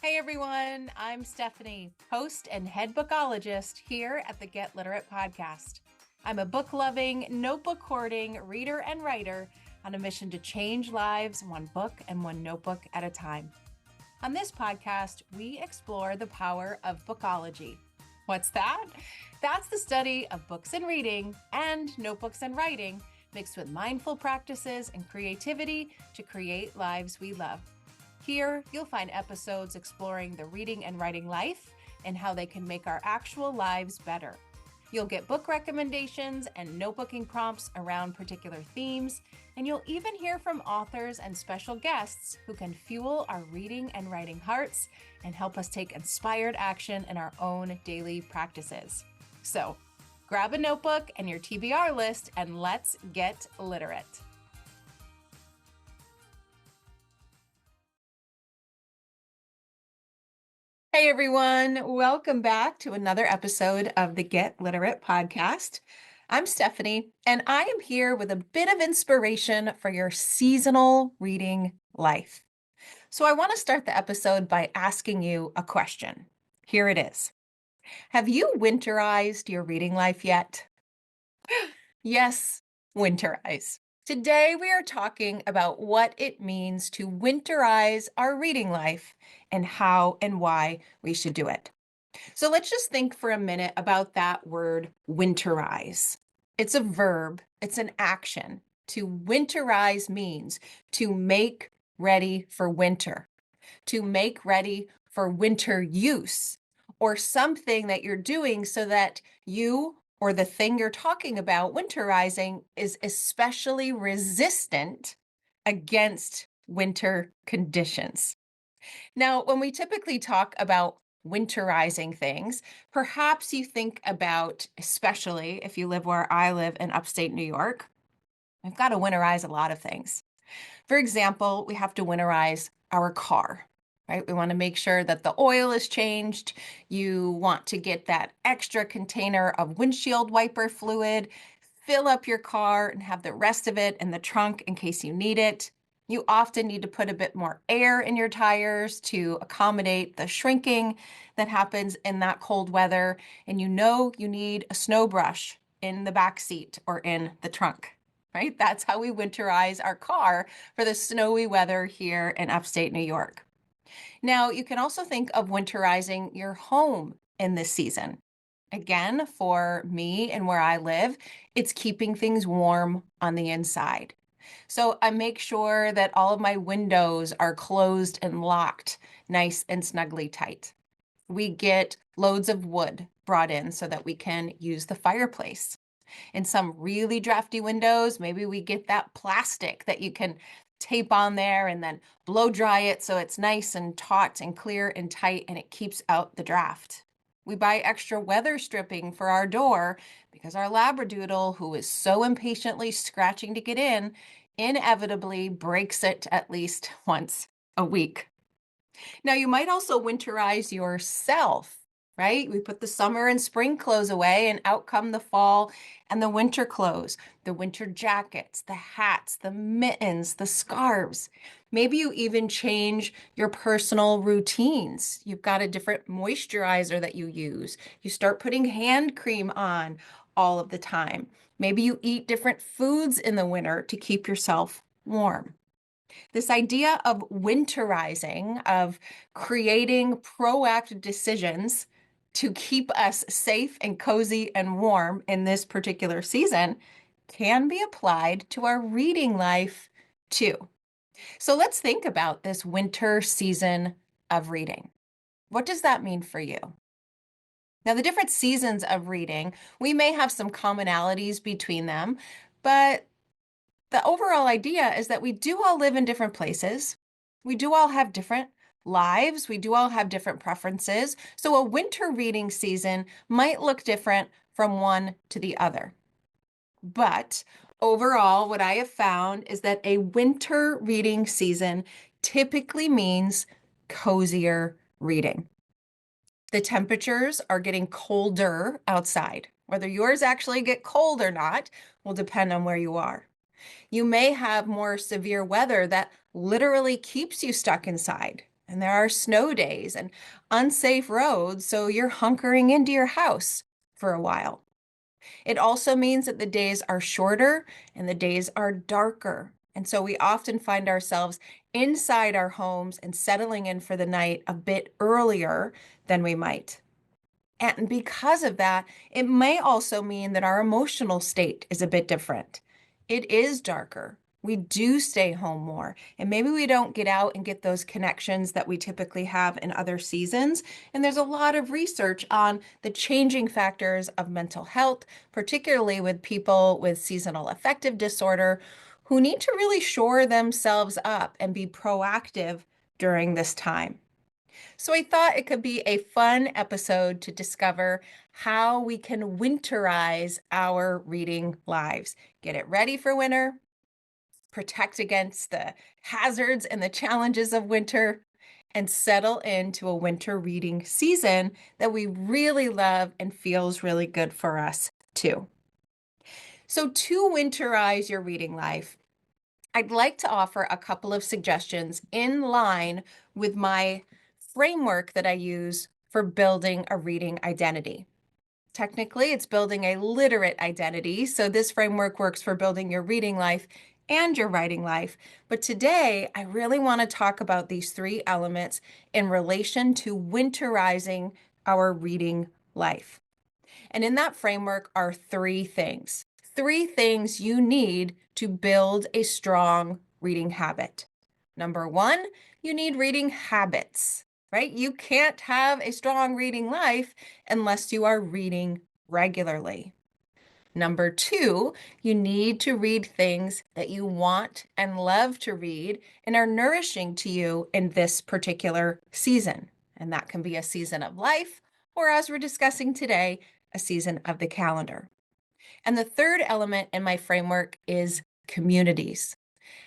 Hey everyone, I'm Stephanie, host and head bookologist here at the Get Literate podcast. I'm a book loving, notebook hoarding reader and writer on a mission to change lives one book and one notebook at a time. On this podcast, we explore the power of bookology. What's that? That's the study of books and reading and notebooks and writing mixed with mindful practices and creativity to create lives we love. Here, you'll find episodes exploring the reading and writing life and how they can make our actual lives better. You'll get book recommendations and notebooking prompts around particular themes, and you'll even hear from authors and special guests who can fuel our reading and writing hearts and help us take inspired action in our own daily practices. So, grab a notebook and your TBR list, and let's get literate. Hey everyone, welcome back to another episode of the Get Literate podcast. I'm Stephanie, and I am here with a bit of inspiration for your seasonal reading life. So I want to start the episode by asking you a question. Here it is. Have you winterized your reading life yet? Yes, winterize. Today, we are talking about what it means to winterize our reading life and how and why we should do it. So let's just think for a minute about that word winterize. It's a verb, it's an action. To winterize means to make ready for winter, to make ready for winter use, or something that you're doing so that you or the thing you're talking about, winterizing, is especially resistant against winter conditions. Now, when we typically talk about winterizing things, perhaps you think about, especially if you live where I live in upstate New York, we've got to winterize a lot of things. For example, we have to winterize our car, right? We want to make sure that the oil is changed. You want to get that extra container of windshield wiper fluid, fill up your car, and have the rest of it in the trunk in case you need it. You often need to put a bit more air in your tires to accommodate the shrinking that happens in that cold weather. And you know you need a snow brush in the back seat or in the trunk. Right? That's how we winterize our car for the snowy weather here in upstate New York. Now, you can also think of winterizing your home in this season. Again, for me and where I live, it's keeping things warm on the inside. So I make sure that all of my windows are closed and locked, nice and snugly tight. We get loads of wood brought in so that we can use the fireplace. In some really drafty windows, maybe we get that plastic that you can tape on there and then blow dry it so it's nice and taut and clear and tight and it keeps out the draft. We buy extra weather stripping for our door because our Labradoodle, who is so impatiently scratching to get in, inevitably breaks it at least once a week. Now, you might also winterize yourself, right? We put the summer and spring clothes away, and out come the fall and the winter clothes, the winter jackets, the hats, the mittens, the scarves. Maybe you even change your personal routines. You've got a different moisturizer that you use. You start putting hand cream on all of the time. Maybe you eat different foods in the winter to keep yourself warm. This idea of winterizing, of creating proactive decisions to keep us safe and cozy and warm in this particular season, can be applied to our reading life too. So let's think about this winter season of reading. What does that mean for you? Now, the different seasons of reading, we may have some commonalities between them, but the overall idea is that we do all live in different places. We do all have different lives. We do all have different preferences. So a winter reading season might look different from one to the other. But overall, what I have found is that a winter reading season typically means cozier reading. The temperatures are getting colder outside. Whether yours actually get cold or not will depend on where you are. You may have more severe weather that literally keeps you stuck inside. and there are snow days and unsafe roads, so you're hunkering into your house for a while. It also means that the days are shorter and the days are darker. And so we often find ourselves inside our homes and settling in for the night a bit earlier than we might. And because of that, it may also mean that our emotional state is a bit different. It is darker. We do stay home more, and maybe we don't get out and get those connections that we typically have in other seasons. And there's a lot of research on the changing factors of mental health, particularly with people with seasonal affective disorder who need to really shore themselves up and be proactive during this time. So I thought it could be a fun episode to discover how we can winterize our reading lives. Get it ready for winter, protect against the hazards and the challenges of winter, and settle into a winter reading season that we really love and feels really good for us too. So to winterize your reading life, I'd like to offer a couple of suggestions in line with my framework that I use for building a reading identity. Technically, it's building a literate identity. So this framework works for building your reading life and your writing life. But today, I really want to talk about these three elements in relation to winterizing our reading life. And in that framework are three things. Three things you need to build a strong reading habit. Number one, you need reading habits, right? You can't have a strong reading life unless you are reading regularly. Number two, you need to read things that you want and love to read and are nourishing to you in this particular season. And that can be a season of life, or as we're discussing today, a season of the calendar. And the third element in my framework is communities.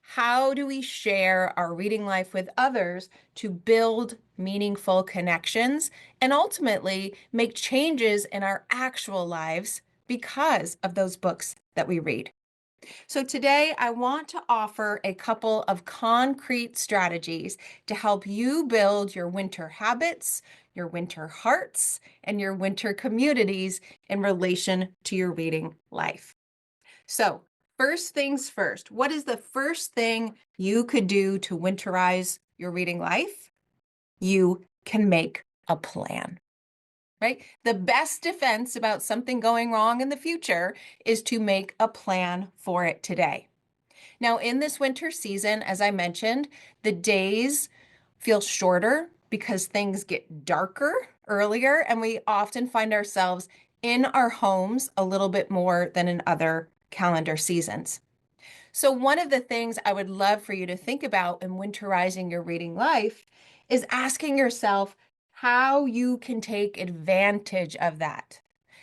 How do we share our reading life with others to build meaningful connections and ultimately make changes in our actual lives because of those books that we read? So today I want to offer a couple of concrete strategies to help you build your winter habits, your winter hearts, and your winter communities in relation to your reading life. So first things first, what is the first thing you could do to winterize your reading life? You can make a plan. Right? The best defense about something going wrong in the future is to make a plan for it today. Now, in this winter season, as I mentioned, the days feel shorter because things get darker earlier, and we often find ourselves in our homes a little bit more than in other calendar seasons. So one of the things I would love for you to think about in winterizing your reading life is asking yourself how you can take advantage of that.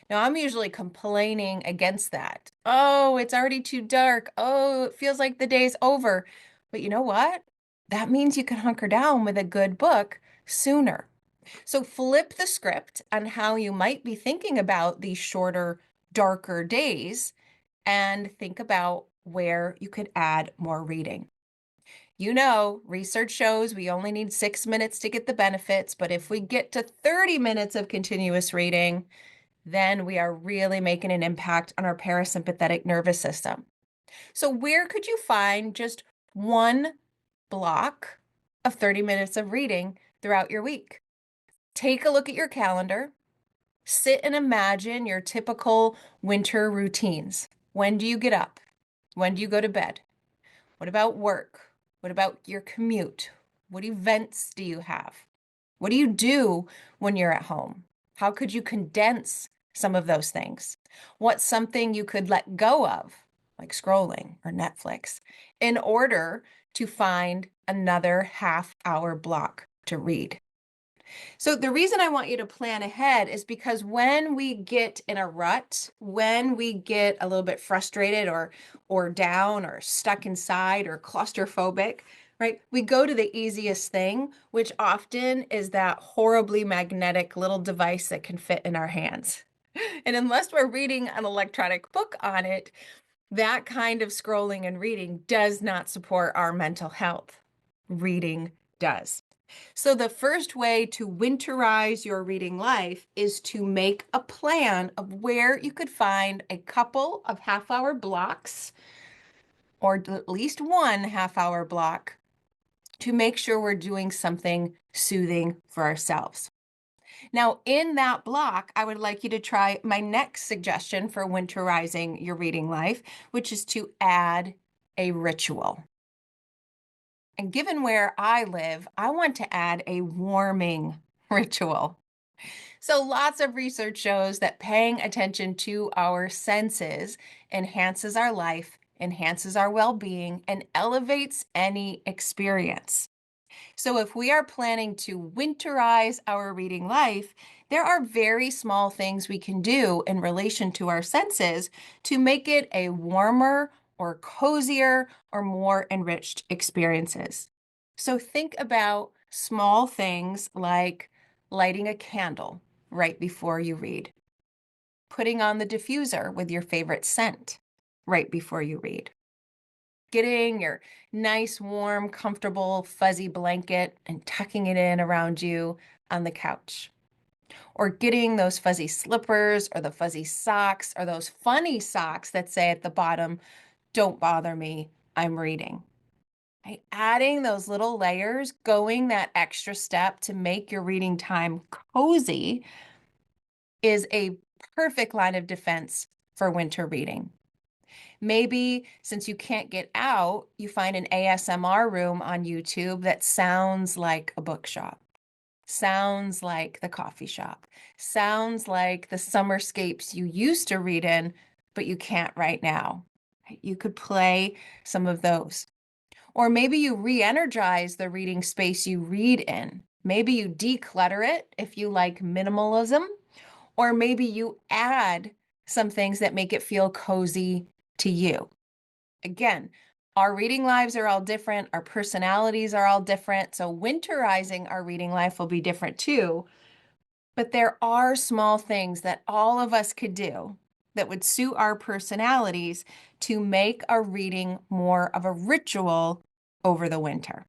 Now, I'm usually complaining against that. Oh, it's already too dark. Oh, it feels like the day's over. But you know what? That means you can hunker down with a good book sooner. So flip the script on how you might be thinking about these shorter, darker days and think about where you could add more reading. You know, research shows we only need 6 minutes to get the benefits, but if we get to 30 minutes of continuous reading, then we are really making an impact on our parasympathetic nervous system. So where could you find just one block of 30 minutes of reading throughout your week? Take a look at your calendar. Sit and imagine your typical winter routines. When do you get up? When do you go to bed? What about work? What about your commute? What events do you have? What do you do when you're at home? How could you condense some of those things? What's something you could let go of, like scrolling or Netflix, in order to find another half-hour block to read? So the reason I want you to plan ahead is because when we get in a rut, when we get a little bit frustrated or down or stuck inside or claustrophobic, right? We go to the easiest thing, which often is that horribly magnetic little device that can fit in our hands. And unless we're reading an electronic book on it, that kind of scrolling and reading does not support our mental health. Reading does. So, the first way to winterize your reading life is to make a plan of where you could find a couple of half-hour blocks or at least one half-hour block to make sure we're doing something soothing for ourselves. Now, in that block, I would like you to try my next suggestion for winterizing your reading life, which is to add a ritual. And given where I live, I want to add a warming ritual. So, lots of research shows that paying attention to our senses enhances our life, enhances our well being, and elevates any experience. So, if we are planning to winterize our reading life, there are very small things we can do in relation to our senses to make it a warmer or cozier or more enriched experiences. So, think about small things like lighting a candle right before you read, putting on the diffuser with your favorite scent right before you read, getting your nice, warm, comfortable, fuzzy blanket and tucking it in around you on the couch. Or getting those fuzzy slippers or the fuzzy socks or those funny socks that say at the bottom, "Don't bother me, I'm reading." Right? Adding those little layers, going that extra step to make your reading time cozy is a perfect line of defense for winter reading. Maybe since you can't get out, you find an ASMR room on YouTube that sounds like a bookshop, sounds like the coffee shop, sounds like the summerscapes you used to read in, but you can't right now. You could play some of those. Or maybe you re energize the reading space you read in. Maybe you declutter it if you like minimalism, or maybe you add some things that make it feel cozy to you. Again, our reading lives are all different, our personalities are all different, so winterizing our reading life will be different too. But there are small things that all of us could do that would suit our personalities to make our reading more of a ritual over the winter.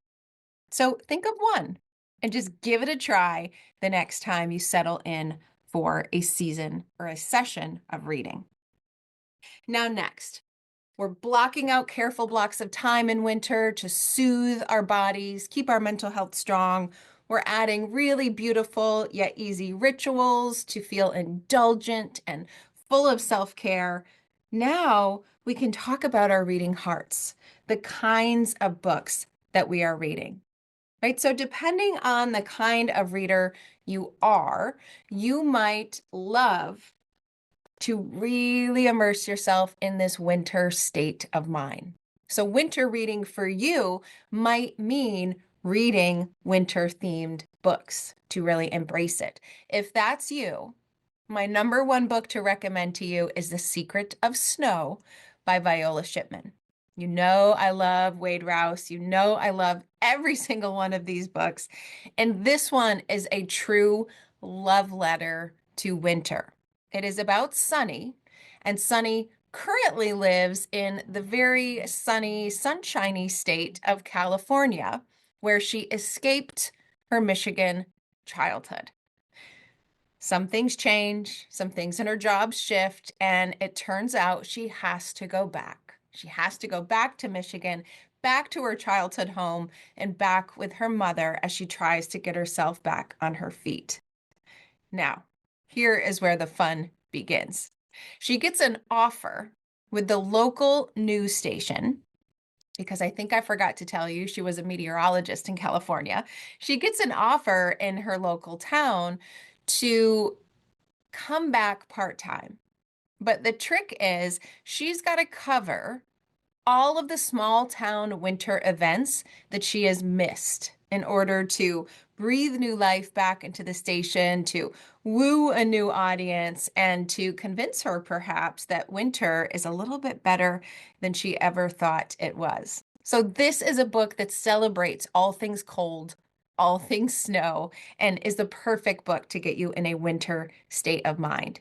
So think of one and just give it a try the next time you settle in for a season or a session of reading. Now, next, we're blocking out careful blocks of time in winter to soothe our bodies, keep our mental health strong. We're adding really beautiful yet easy rituals to feel indulgent and full of self-care. Now we can talk about our reading hearts, the kinds of books that we are reading. Right? So, depending on the kind of reader you are, you might love to really immerse yourself in this winter state of mind. So, winter reading for you might mean reading winter themed books to really embrace it. If that's you, my number one book to recommend to you is The Secret of Snow by Viola Shipman. You know, I love Wade Rouse. You know, I love every single one of these books. And this one is a true love letter to winter. It is about Sunny, and Sunny currently lives in the very sunny, sunshiny state of California, where she escaped her Michigan childhood. Some things change, some things in her job shift, and it turns out she has to go back. She has to go back to Michigan, back to her childhood home, and back with her mother as she tries to get herself back on her feet. Now, here is where the fun begins. She gets an offer with the local news station, because I think I forgot to tell you, she was a meteorologist in California. She gets an offer in her local town to come back part-time. But the trick is she's got to cover all of the small town winter events that she has missed in order to breathe new life back into the station, to woo a new audience, and to convince her perhaps that winter is a little bit better than she ever thought it was. So this is a book that celebrates all things cold, all things snow, and is the perfect book to get you in a winter state of mind.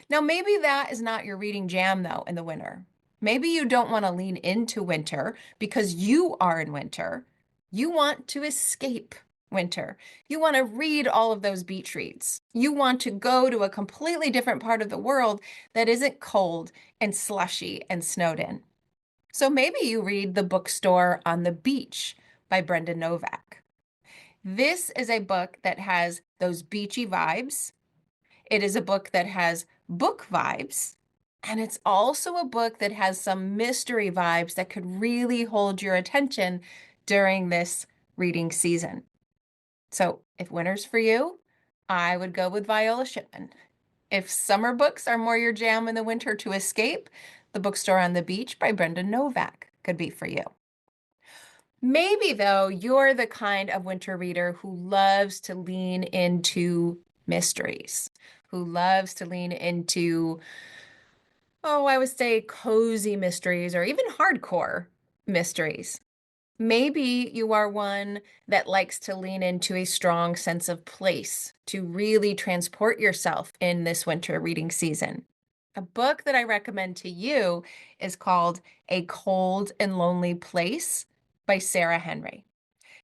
Now, maybe that is not your reading jam, though, in the winter. Maybe you don't want to lean into winter because you are in winter. You want to escape. winter. You want to read all of those beach reads. You want to go to a completely different part of the world that isn't cold and slushy and snowed in. So maybe you read The Bookstore on the Beach by Brenda Novak. This is a book that has those beachy vibes. It is a book that has book vibes. And it's also a book that has some mystery vibes that could really hold your attention during this reading season. So if winter's for you, I would go with Viola Shipman. If summer books are more your jam in the winter to escape, The Bookstore on the Beach by Brenda Novak could be for you. Maybe, though, you're the kind of winter reader who loves to lean into mysteries, who loves to lean into, I would say cozy mysteries or even hardcore mysteries. Maybe you are one that likes to lean into a strong sense of place to really transport yourself in this winter reading season. A book that I recommend to you is called A Cold and Lonely Place by Sarah Henry.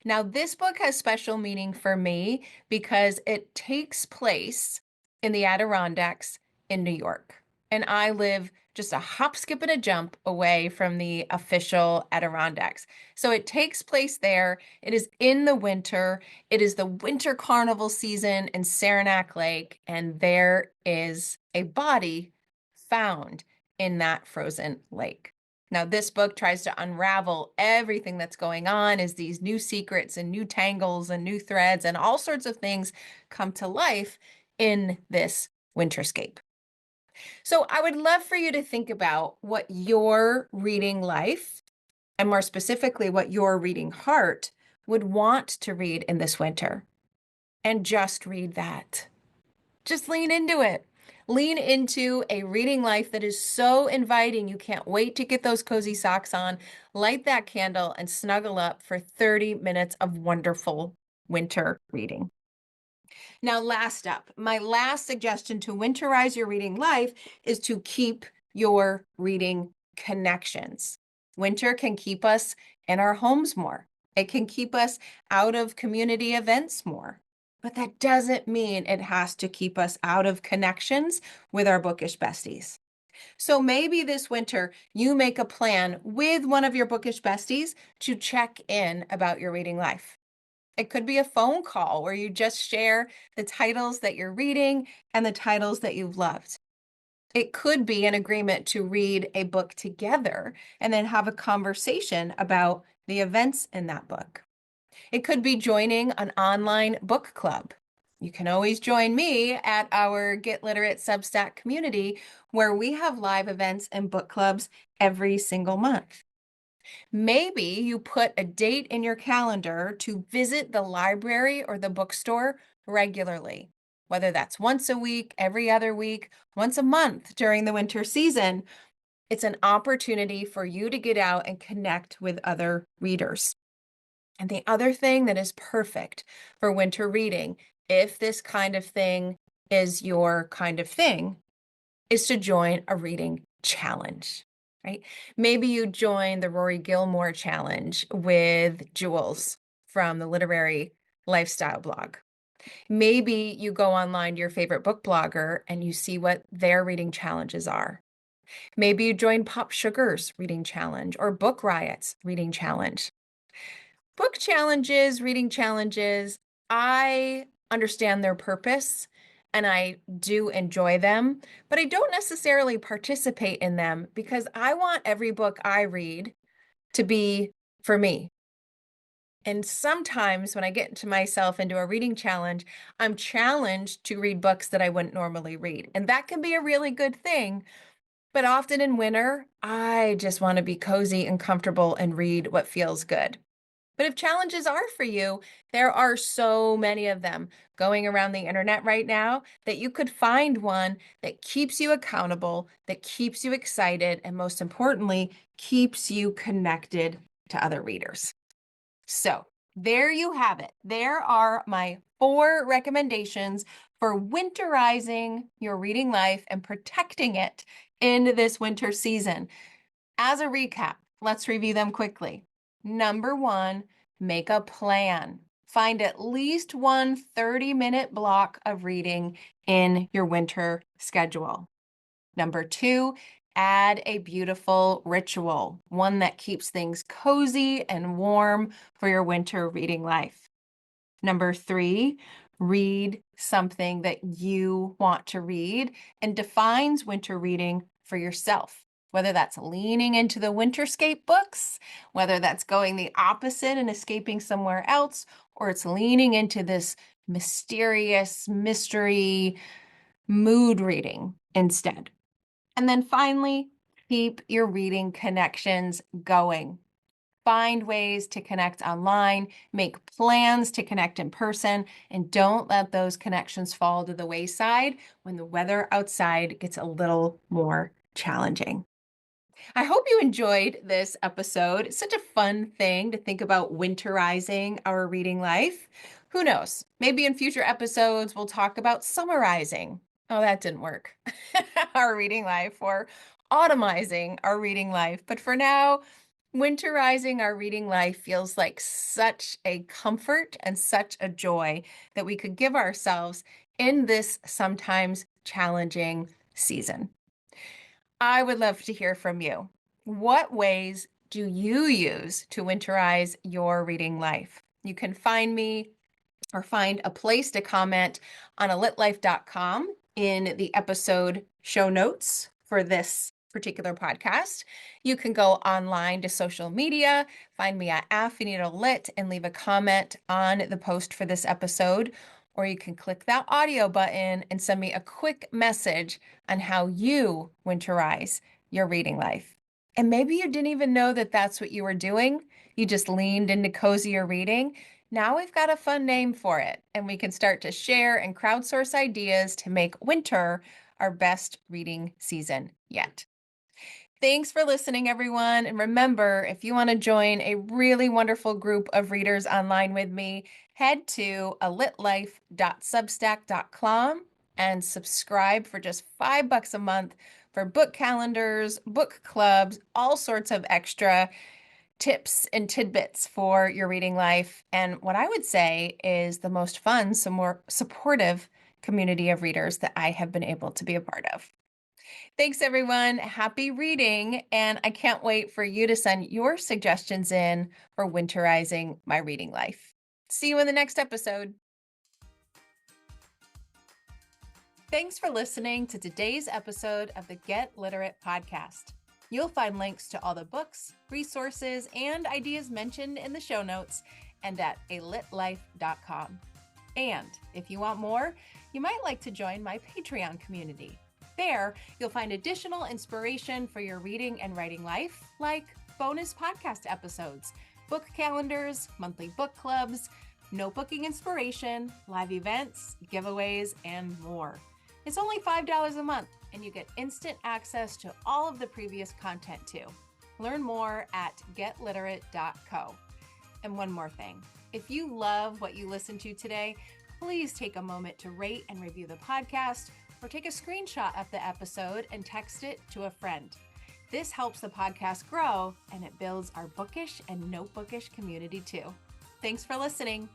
Now, this book has special meaning for me because it takes place in the Adirondacks in New York. And I live just a hop, skip, and a jump away from the official Adirondacks. So it takes place there. It is in the winter. It is the winter carnival season in Saranac Lake, and there is a body found in that frozen lake. Now, this book tries to unravel everything that's going on as these new secrets and new tangles and new threads and all sorts of things come to life in this winterscape. So I would love for you to think about what your reading life, and more specifically, what your reading heart would want to read in this winter. And just read that. Just lean into it. Lean into a reading life that is so inviting. You can't wait to get those cozy socks on, light that candle, and snuggle up for 30 minutes of wonderful winter reading. Now, last up, my last suggestion to winterize your reading life is to keep your reading connections. Winter can keep us in our homes more. It can keep us out of community events more. But that doesn't mean it has to keep us out of connections with our bookish besties. So maybe this winter you make a plan with one of your bookish besties to check in about your reading life. It could be a phone call where you just share the titles that you're reading and the titles that you've loved. It could be an agreement to read a book together and then have a conversation about the events in that book. It could be joining an online book club. You can always join me at our Get Literate Substack community where we have live events and book clubs every single month. Maybe you put a date in your calendar to visit the library or the bookstore regularly, whether that's once a week, every other week, once a month during the winter season. It's an opportunity for you to get out and connect with other readers. And the other thing that is perfect for winter reading, if this kind of thing is your kind of thing, is to join a reading challenge, right? Maybe you join the Rory Gilmore challenge with Jules from the Literary Lifestyle blog. Maybe you go online to your favorite book blogger and you see what their reading challenges are. Maybe you join Pop Sugar's reading challenge or Book Riot's reading challenge. Book challenges, reading challenges, I understand their purpose and I do enjoy them, but I don't necessarily participate in them because I want every book I read to be for me. And sometimes when I get to myself into a reading challenge, I'm challenged to read books that I wouldn't normally read. And that can be a really good thing. But often in winter, I just want to be cozy and comfortable and read what feels good. But if challenges are for you, there are so many of them going around the internet right now that you could find one that keeps you accountable, that keeps you excited, and most importantly, keeps you connected to other readers. So there you have it. There are my 4 recommendations for winterizing your reading life and protecting it in this winter season. As a recap, let's review them quickly. Number 1, make a plan. Find at least one 30-minute block of reading in your winter schedule. Number 2, add a beautiful ritual, one that keeps things cozy and warm for your winter reading life. Number 3, read something that you want to read and defines winter reading for yourself. Whether that's leaning into the winterscape books, whether that's going the opposite and escaping somewhere else, or it's leaning into this mysterious mystery mood reading instead. And then finally, keep your reading connections going. Find ways to connect online, make plans to connect in person, and don't let those connections fall to the wayside when the weather outside gets a little more challenging. I hope you enjoyed this episode. It's such a fun thing to think about winterizing our reading life. Who knows? Maybe in future episodes, we'll talk about summarizing. Oh, that didn't work. Our reading life, or autumnizing our reading life. But for now, winterizing our reading life feels like such a comfort and such a joy that we could give ourselves in this sometimes challenging season. I would love to hear from you. What ways do you use to winterize your reading life? You can find me or find a place to comment on alitlife.com in the episode show notes for this particular podcast. You can go online to social media, find me at @FinitoLit and leave a comment on the post for this episode, or you can click that audio button and send me a quick message on how you winterize your reading life. And maybe you didn't even know that that's what you were doing. You just leaned into cozier reading. Now we've got a fun name for it, and we can start to share and crowdsource ideas to make winter our best reading season yet. Thanks for listening, everyone. And remember, if you want to join a really wonderful group of readers online with me, head to alitlife.substack.com and subscribe for just $5 a month for book calendars, book clubs, all sorts of extra tips and tidbits for your reading life. And what I would say is the most fun, some more supportive community of readers that I have been able to be a part of. Thanks, everyone. Happy reading. And I can't wait for you to send your suggestions in for winterizing my reading life. See you in the next episode. Thanks for listening to today's episode of the Get Literate podcast. You'll find links to all the books, resources, and ideas mentioned in the show notes and at alitlife.com. And if you want more, you might like to join my Patreon community. There, you'll find additional inspiration for your reading and writing life, like bonus podcast episodes, book calendars, monthly book clubs, notebooking inspiration, live events, giveaways, and more. It's only $5 a month, and you get instant access to all of the previous content too. Learn more at getliterate.co. And one more thing, if you love what you listened to today, please take a moment to rate and review the podcast, or take a screenshot of the episode and text it to a friend. This helps the podcast grow, and it builds our bookish and notebookish community too. Thanks for listening.